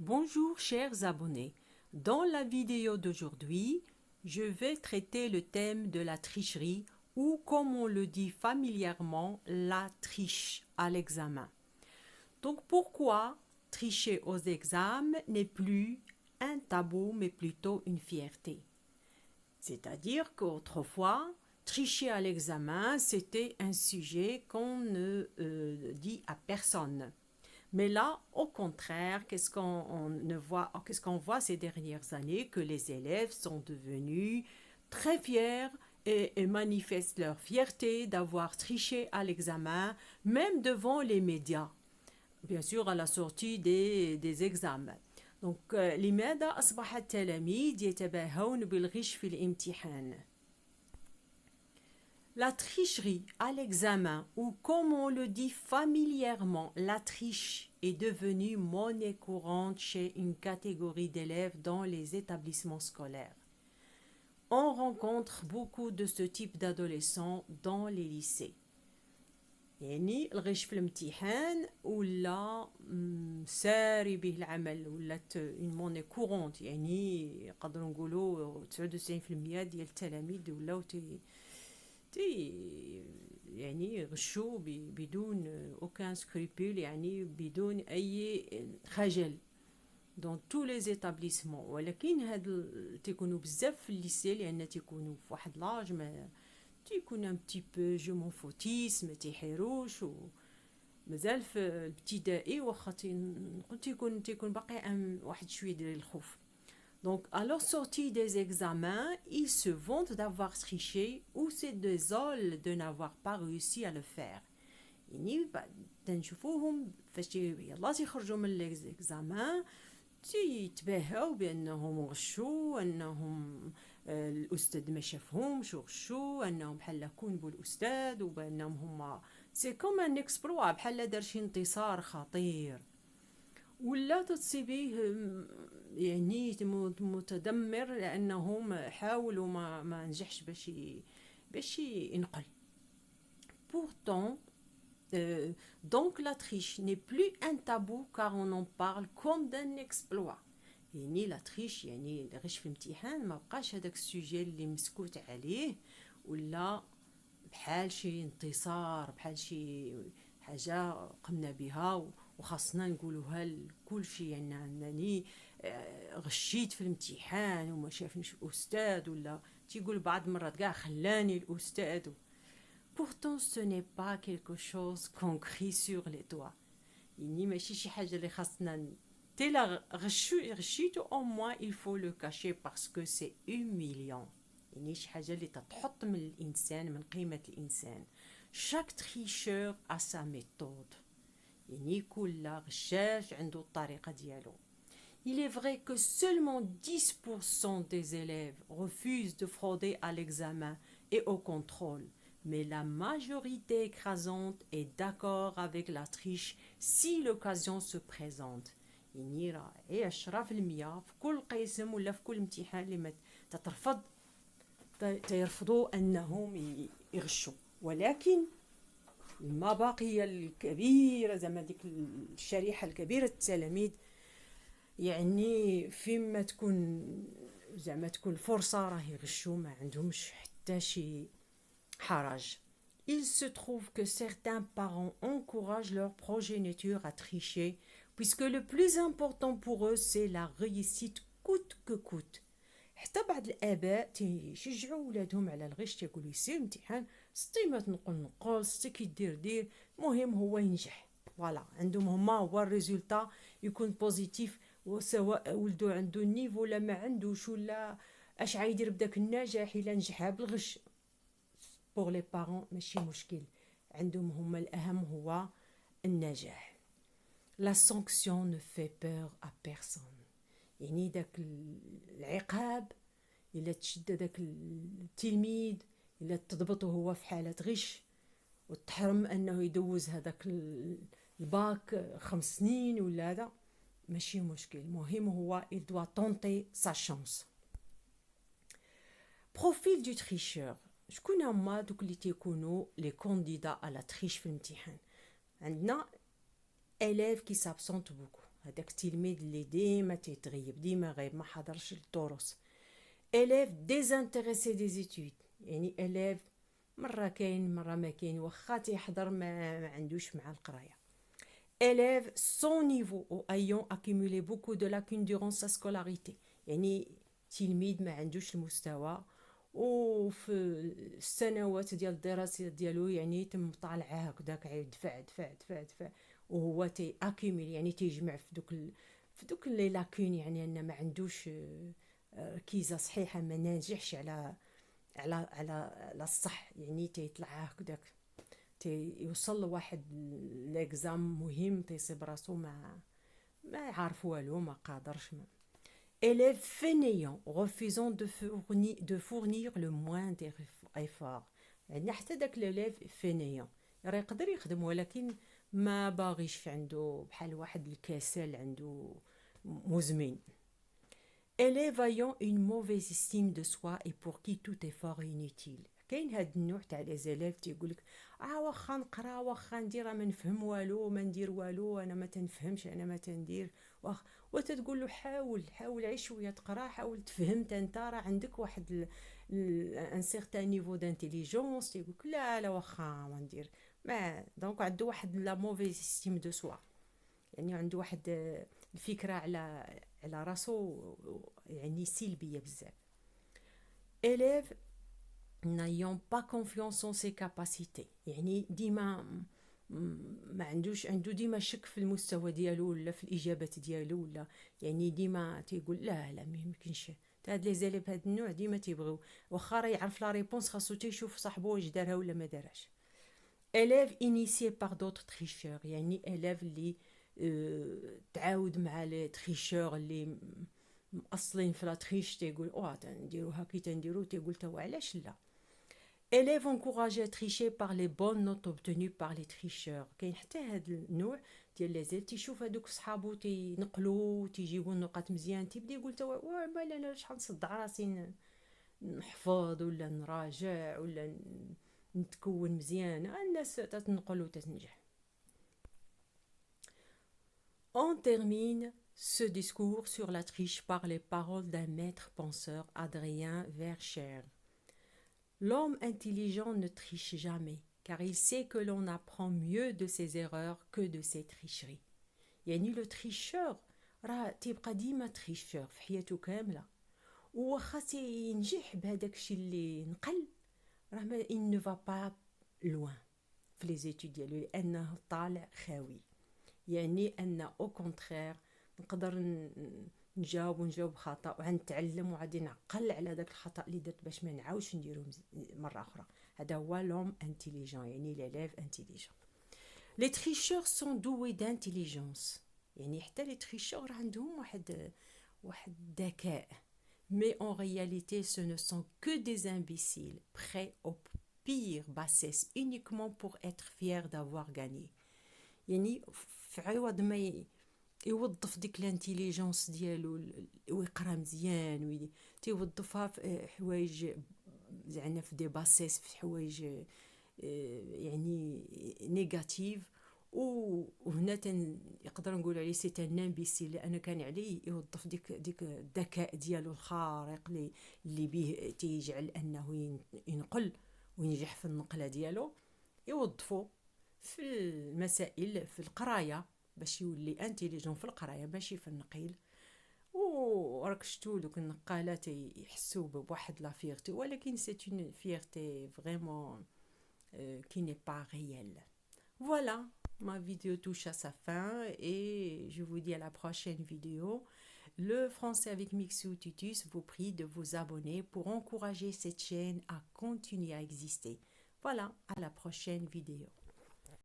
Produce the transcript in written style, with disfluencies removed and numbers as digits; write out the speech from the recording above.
Bonjour chers abonnés. Dans la vidéo d'aujourd'hui, je vais traiter le thème de la tricherie ou comme on le dit familièrement, la triche à l'examen. Donc pourquoi tricher aux examens n'est plus un tabou mais plutôt une fierté? C'est-à-dire qu'autrefois, tricher à l'examen, c'était un sujet qu'on ne dit à personne. Mais là, au contraire, qu'est-ce qu'on voit ces dernières années? Que les élèves sont devenus très fiers et manifestent leur fierté d'avoir triché à l'examen, même devant les médias, bien sûr à la sortie des examens. Donc لماذا أصبح التلاميذ يتباهون بالغش في الامتحان؟ La tricherie à l'examen, ou comme on le dit familièrement, la triche est devenue monnaie courante chez une catégorie d'élèves dans les établissements scolaires. On rencontre beaucoup de ce type d'adolescents dans les lycées. يعني الغش في الامتحان ولا ساري به العمل ولات اون موني كورونت يعني نقدروا نقولوا 99% ديال التلاميذ ولاو يعني غشوا بدون aucun scrupule يعني بدون أي خجل dans tous les établissements. ولكن هاد تيكونوا بزاف في الليسي لأن تيكونوا في واحد لاج ما تيكون ان بتي بو جو مون فوتيس ما تيحيروش ومازال في الابتدائي واخا تيكون باقي واحد شويه ديال الخوف. Donc, à leur sortie des examens, ils se vantent d'avoir triché ou se désolent de n'avoir pas réussi à le faire. يعني تنشوفوهم فاش يلا تيخرجوا من ليكزامان تيتباهوا بانهم غشوا انهم الاستاذ ما شافهمش وغشوا انهم بحال كونبوا الاستاذ وبانهم هما سي كوم ان اكسبلوا بحال دار شي انتصار خطير ولا تصيبيه يعني متدمر لانهم حاولوا ما نجحش باش ينقل. Pourtant, donc la triche n'est plus un tabou car on en parle comme d'un exploit. يعني لا تريش يعني الغش في الامتحان ما بقاش هذاك السوجي اللي مسكوت عليه ولا بحال شي انتصار بحال شي حاجه قمنا بها وخاصنا نقولوها لكل شيء يعني انني غشيت في الامتحان وما شافنيش الاستاذ ولا تيقول بعض المرات كاع خلاني الاستاذ. Pourtant ce n'est pas quelque chose qu'on crie sur les doigts. يعني ماشي شي حاجه اللي خاصنا تلا غشيتو au moins il faut le cacher parce que c'est humiliant. يعني شي حاجه اللي تتحط من الانسان من قيمه الانسان. Chaque tricheur a sa méthode. يعني كل غشاش عنده الطريقه ديالو. Il est vrai que seulement 10% des élèves refusent de frauder à l'examen et au contrôle, mais la majorité écrasante est d'accord avec la triche si l'occasion se présente. يعني راه 10% في كل قسم ولا في كل امتحان اللي تترفض تيرفضوا انهم يغشوا. ولكن المباقيه الكبيره زعما ديك الشريحه الكبيره التلاميذ يعني فيما تكون زعما تكون الفرصه راه يغشوا ما عندهمش حتى شي حرج. Il se trouve que certains parents encouragent leur progéniture à tricher puisque le plus important pour eux c'est la réussite coûte que coûte. حتى بعض الاباء تيشجعوا ولادهم على الغش تيقولوا يسير امتحان ستي ما تنقل نقول ستي كي دير المهم هو ينجح. فوالا عندهم هما هو الريزولتا يكون بوزيتيف وسواء ولدو عنده النيفو ولا ما عندوش ولا اش غايدير بداك النجاح الا نجحها بالغش. بوغ لي بارون ماشي مشكل عندهم هما الاهم هو النجاح. La sanction ne fait peur à personne. يعني داك العقاب الا تشد داك التلميذ الا تضبطه هو في حاله غش وتحرم انه يدوز هذاك الباك 5 سنين ولا هذا ماشي مشكل. المهم هو il doit tenter sa chance. Profil du tricheur. شكون هما دوك اللي تيكونوا لي كانديدا على تريش في الامتحان؟ عندنا élèves qui s'absentent beaucoup. هذاك التلميذ اللي ديما تيتغيب ديما غايب ما حضرش الدروس. élève désintéressé des études، يعني élève مرة كاين مرة ما كاين، واخا تيحضر ما عندوش مع القراية. élève sans niveau ou ayant accumulé beaucoup de lacunes durant sa scolarité، يعني تلميذ ما عندوش المستوى وفي السنوات ديال الدراسة ديالو يعني تم طالعه هكذاك يدفع دفع دفع دفع، وهو تي اكيميل يعني تيجمع في دوك لي لاكون، يعني ان ما عندوش ركيزه صحيحه، ما ناجحش على الصح، يعني تيطلع هكذاك تيوصل لواحد ليكزام مهم تيصيب راسو ما عارف والو ما قادرش élève fainéant refusant de fournir le moindre effort، يعني حتى داك l'élève fainéant راه يقدر يخدم ولكن ما باغيش، عنده بحال واحد الكسل عنده مزمن. élève ayant une mauvaise estime de soi et pour qui tout effort est inutile، كاين هاد النوع تاع لي زيليف تيقولك واخا نقرا واخا ندير ما نفهم والو ما ندير والو، انا ما تنفهمش انا ما تندير وتتقول له حاول عيش شويه تقرا، حاول تفهم انت راه عندك واحد ان سيغتان نيفو دانتيليجونس، تيقولك لا واخا ما ندير ما دونك عنده واحد لا موفيز استيم دو سوا، يعني عنده واحد الفكره على راسو يعني سلبيه بزاف. élève n'ayant pas confiance en ses capacités، يعني ديما ما عنده ديما شك في المستوى ديالو ولا في الاجابات ديالو، ولا يعني ديما تيقول لا ما يمكنش. هاد لي زيليب هاد النوع ديما تيبغيو واخا راه يعرف لا ريبونس خاصو تيشوف صاحبو واش دارها ولا ما دارهاش. élève initié par d'autres tricheurs، يعني élève اللي تعاود مع لي تريشور اللي اصلين في لا تريش، تيقول نديروها كي تنديرو، تيقول توا علاش لا. élève encouragé à tricher par les bonnes notes obtenues par les tricheurs، كاين حتى هاد النوع ديال لي زيل تيشوف هذوك صحابو تينقلوا تيجيبوا النقاط مزيان، تيبدا يقول توا مال انا شحال نصدع راسي نحفظ ولا نراجع ولا نتكون مزيان، الناس تتنقل وتتنجح. On termine ce discours sur la triche par les paroles d'un maître penseur, Adrien Verscher. L'homme intelligent ne triche jamais, car il sait que l'on apprend mieux de ses erreurs que de ses tricheries. يعني le tricheur راه تيبقى ديما tricheur في حياته كامله، وواخا تينجح بهداك الشيء اللي نقل راه il ne va pas loin في لي زيتود ديالو، لانه طالع خاوي، يعني ان او كونترير نقدر نجاوب خطا وغنتعلم وغادي نعقل على داك الخطا اللي درت باش ما نعاودش نديرو مره اخرى. هذا هو لوم انتيليجون، يعني ليليف انتيليجون. لي تريشور سون دوي دانتيليجونس، يعني حتى لي تريشور عندهم واحد الذكاء، mais en réalité ce ne sont que des imbéciles prêts au pire bassesse uniquement pour être fiers d'avoir gagné. يعني في عوض ما يوظف ديك الانتيليجونس ديالو ويقرا مزيان تيوظفها في حوايج يعني في دي باسيس، في حوايج يعني نيجاتيف، وهنا يقدر نقول عليه سي ان امبيسيل، لانه كان عليه يوظف ديك الذكاء ديالو الخارق اللي به تيجعل انه ينقل وينجح في النقله ديالو، يوظفو في المسائل في القرايه باش يولي انتيليجون في القرايه ماشي في النقيل. وراك شفتوا دوك النقالات يحسوا بواحد لا فيرتي، ولكن سي اون فيرتي فريمون qui n'est pas réelle. Voilà, ma vidéo touche à sa fin et je vous dis à la prochaine vidéo. Le français avec Mixou Tutus vous prie de vous abonner pour encourager cette chaîne à continuer à exister. Voilà, à la prochaine vidéo.